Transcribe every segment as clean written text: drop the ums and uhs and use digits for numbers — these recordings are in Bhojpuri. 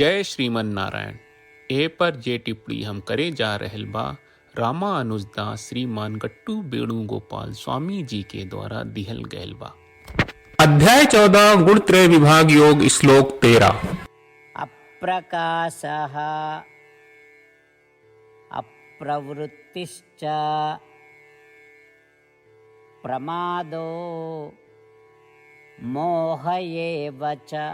जय श्रीमन नारायण। ए पर जे टिप्पणी हम करे जा रहल बा रामानुजदास श्रीमान गट्टू वेणुगोपाल स्वामी जी के द्वारा दिहल गयल बा। अध्याय 14 गुण त्रय विभाग योग श्लोक 13। अप्रकाशः अप्रवृत्तिश्च प्रमादो मोह एव च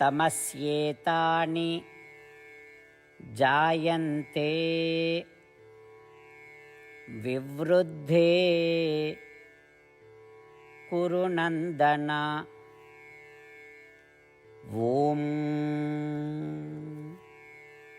तमस्येतानि जायन्ते विवृद्धे कुरु नन्दन। ओम।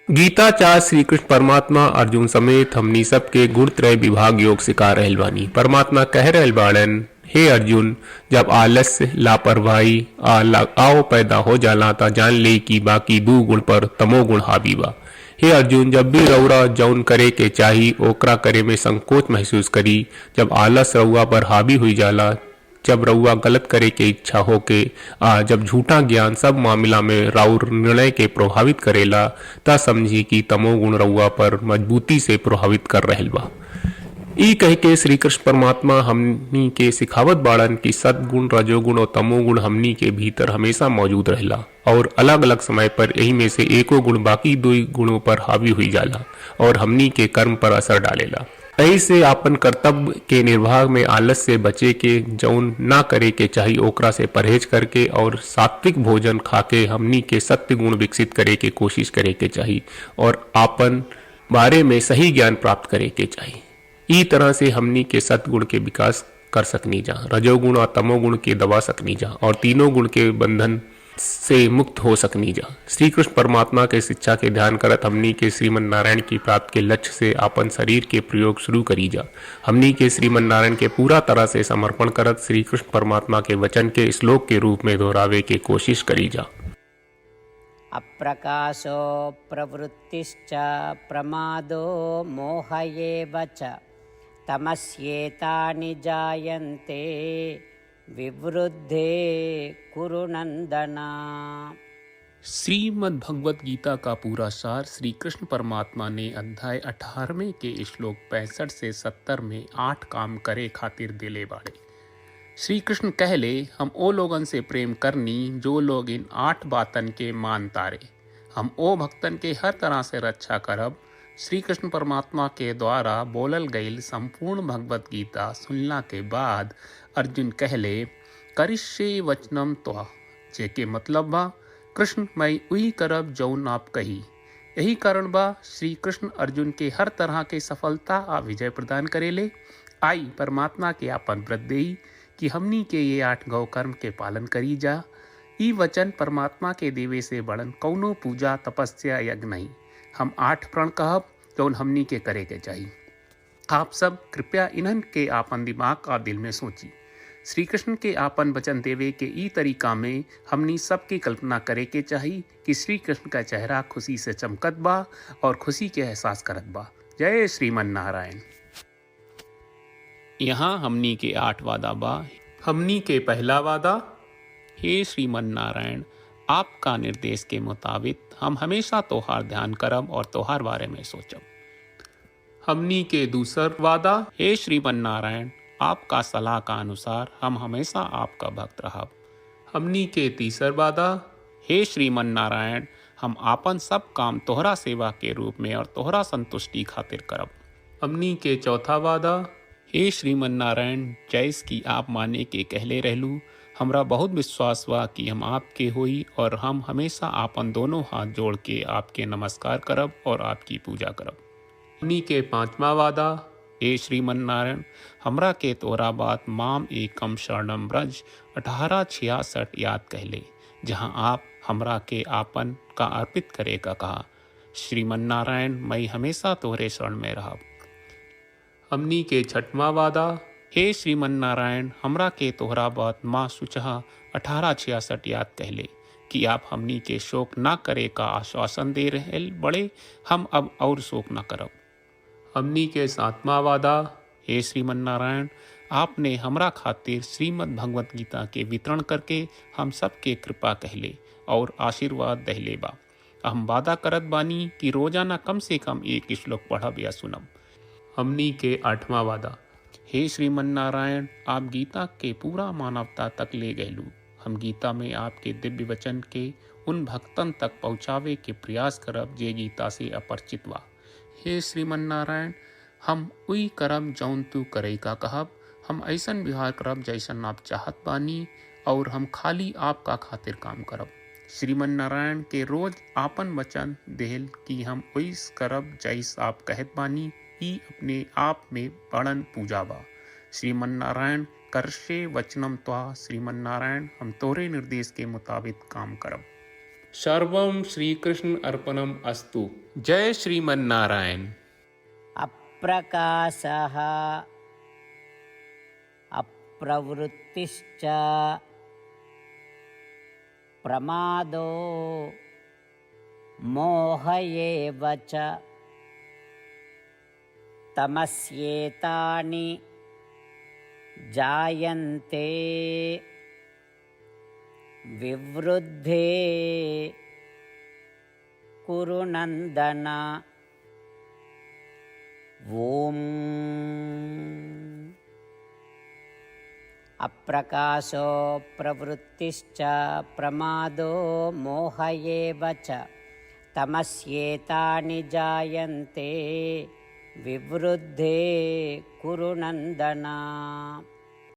गीताचार्य श्री कृष्ण परमात्मा अर्जुन समेत हमनी सबके गुण त्रय विभाग योग सिखा रहल बानी। परमात्मा कह रहल बाड़न, हे अर्जुन, जब आलस्य लापरवाही आओ पैदा हो जाला ता जान ले कि बाकी दू गुण पर तमोगुण हावी बा। हे अर्जुन, जब भी रउरा जौन करे के चाही ओकरा करे में संकोच महसूस करी। जब आलस रउआ पर हावी हुई जाला, जब रउआ गलत करे के इच्छा होके जब झूठा ज्ञान सब मामला में राउर निर्णय के प्रभावित करेला, ता समझी कि तमोगुण रउआ पर मजबूती से प्रभावित कर रहल बा। ई कह के श्री कृष्ण परमात्मा हमनी के सिखावत बाड़न कि सद्गुण, रजोगुण और तमोगुण हमनी के भीतर हमेशा मौजूद रहेला और अलग अलग समय पर यही में से एको गुण बाकी दो गुणों पर हावी हुई जाला और हमनी के कर्म पर असर डालेला। ऐसे आपन कर्तव्य के निर्वाह में आलस से बचे के, जौन ना करे के चाहिए ओकरा से परहेज करके और सात्विक भोजन खाके हमनी के सत्य गुण विकसित करे के कोशिश करे के चाहिए और आपन बारे में सही ज्ञान प्राप्त करे के चाहिए। ई तरह से हमनी के सत्गुण के विकास कर सकनी जा, रजोगुण और तमोगुण के दबा सकनी जा और तीनों गुण के बंधन से मुक्त हो सकनी जा। श्री कृष्ण परमात्मा के शिक्षा के ध्यान करत हमनी के श्रीमन नारायण की प्राप्ति के लक्ष्य से अपन शरीर के प्रयोग शुरू करी जा। हमनी के श्रीमन नारायण के पूरा तरह से समर्पण करत श्री कृष्ण परमात्मा के वचन के श्लोक के रूप में दोहरावे के कोशिश करी जा। अप्रकाशो प्रवृत्तिश्च प्रमादो मोह एव च तमस्येतानि जायन्ते विवृद्धे कुरु नन्दन। श्रीमद् भगवत गीता का पूरा सार श्री कृष्ण परमात्मा ने अध्याय 18वें के श्लोक 65 से 70 में 8 काम करे खातिर दिले बाड़े। श्री कृष्ण कहले, हम ओ लोगन से प्रेम करनी जो लोग इन 8 बातन के मान तारे। हम ओ भक्तन के हर तरह से रक्षा करब। श्री कृष्ण परमात्मा के द्वारा बोलल गईल संपूर्ण भगवत गीता सुनला के बाद अर्जुन कहले, करिष्ये वचनम त्वा, जेके मतलब बा, कृष्ण मैं उही करब जौन आप कही। यही कारण बा श्री कृष्ण अर्जुन के हर तरह के सफलता आ विजय प्रदान करेले। आई परमात्मा के आपन व्रत देई कि हमनी के ये 8 गौ कर्म के पालन करी जा। ई वचन परमात्मा के देवे से बड़न कौनो पूजा तपस्या यज्ञ नहीं। हम 8 प्रण कहब जौन हमनी के करे के चाहिए। आप सब कृपया इन्हन के आपन दिमाग और दिल में सोची। श्री कृष्ण के आपन वचन देवे के ई तरीका में हमनी सबकी कल्पना करे के चाहिए कि श्री कृष्ण का चेहरा खुशी से चमकत बा और खुशी के एहसास करत बा। जय श्रीमन नारायण। यहाँ हमनी के 8 वादा बा। हमनी के पहला वादा, हे श्रीमन नारायण, आपका निर्देश के मुताबिक हम हमेशा तोहार ध्यान करब और तोहार बारे में सोचब। हमनी के दूसर वादा, हे श्रीमन नारायण, आपका सलाह का अनुसार हम हमेशा आपका भक्त रहब। हमनी के तीसर वादा, हे श्रीमन नारायण, हम आपन सब काम तोहरा सेवा के रूप में और तोहरा संतुष्टि खातिर करब। हमनी के चौथा वादा, हे श्रीमन नारायण, जैस की आप माने के कहले रहलू, हमरा बहुत विश्वास बा कि हम आपके होई और हम हमेशा आपन दोनों हाथ जोड़ के आपके नमस्कार करब और आपकी पूजा करब। हमनी के 5वां वादा, हे श्रीमन नारायण, हमरा के तोरा बात माम एकम शरणम ब्रज 1866 याद कहले, जहां आप हमरा के आपन का अर्पित करे का कहा। श्रीमन नारायण, मैं हमेशा तोहरे शरण में रहब। हमनी के 6वां वादा, हे श्रीमन नारायण, हमरा के तोहरा बात माँ सुचहा 1866 याद कहले कि आप हमनी के शोक ना करे का आश्वासन दे रहे बड़े, हम अब और शोक ना करब। हमनी के 7वां वादा, हे श्रीमन नारायण, आपने हमरा खातिर श्रीमद् भगवत गीता के वितरण करके हम सबके कृपा कहले और आशीर्वाद दहलेबा। हम वादा करत बानी कि रोजाना कम से कम एक श्लोक पढ़ब या सुनब। हमनी के 8वां वादा। हे श्रीमन नारायण, आप गीता के पूरा मानवता तक ले गयलू। हम गीता में आपके दिव्य वचन के उन भक्तन तक पहुँचावे के प्रयास करब जे गीता से अपरिचित बा। हे श्रीमन नारायण, हम उई करब जौन तू करे का कहब। हम ऐसन व्यवहार करब जैसन आप चाहत बानी और हम खाली आपका खातिर काम करब। श्रीमन नारायण के रोज आपन वचन देहल कि हम ओइस करब जैस आप कहत बानी, ई अपने आप में बड़न पूजा बा। श्रीमन नारायण करशे वचनम त्वा। श्रीमन नारायण, हम तोरे निर्देश के मुताबिक काम करब। सर्वम श्री कृष्ण अर्पणम अस्तु। जय श्रीमन नारायण। अप्रकाशः अप्रवृत्तिश्च प्रमादो मोह एव च तमस्येतानि जायन्ते विवृद्धे कुरु नन्दन। ओम अप्रकाशो प्रवृत्तिश्च प्रमादो मोह एव च तमस्येतानि जायन्ते विवृद्धे कुरु नन्दन।